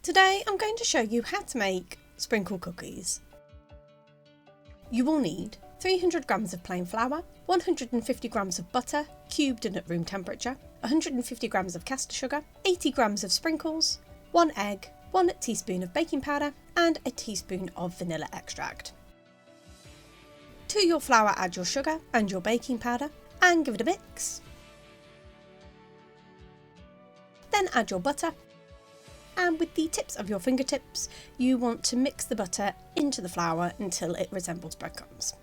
Today I'm going to show you how to make sprinkle cookies. You will need 300 grams of plain flour, 150 grams of butter, cubed and at room temperature, 150 grams of caster sugar, 80 grams of sprinkles, 1 egg, 1 teaspoon of baking powder and a teaspoon of vanilla extract. To your flour add your sugar and your baking powder and give it a mix. Then add your butter. And with the tips of your fingertips, you want to mix the butter into the flour until it resembles breadcrumbs.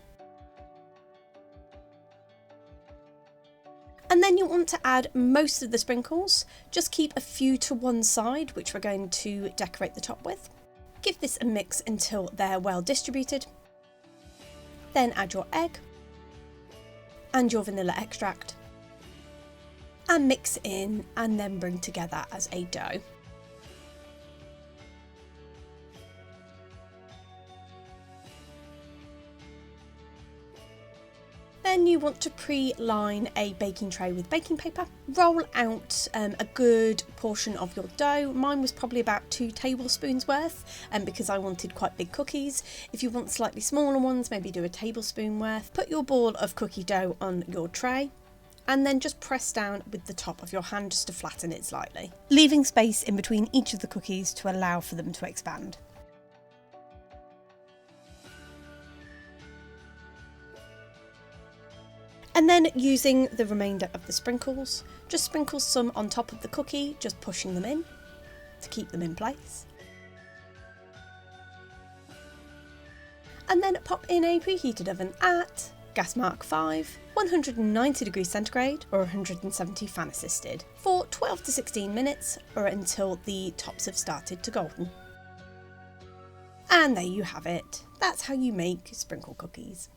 And then you want to add most of the sprinkles, just keep a few to one side, which we're going to decorate the top with. Give this a mix until they're well distributed. Then add your egg and your vanilla extract and mix in and then bring together as a dough. Then you want to pre-line a baking tray with baking paper. Roll out a good portion of your dough. Mine was probably about 2 tablespoons worth because I wanted quite big cookies. If you want slightly smaller ones, maybe do a tablespoon worth. Put your ball of cookie dough on your tray and then just press down with the top of your hand just to flatten it slightly, leaving space in between each of the cookies to allow for them to expand. And then using the remainder of the sprinkles, just sprinkle some on top of the cookie, just pushing them in to keep them in place. And then pop in a preheated oven at gas mark 5, 190 degrees centigrade or 170 fan assisted for 12 to 16 minutes or until the tops have started to golden. And there you have it. That's how you make sprinkle cookies.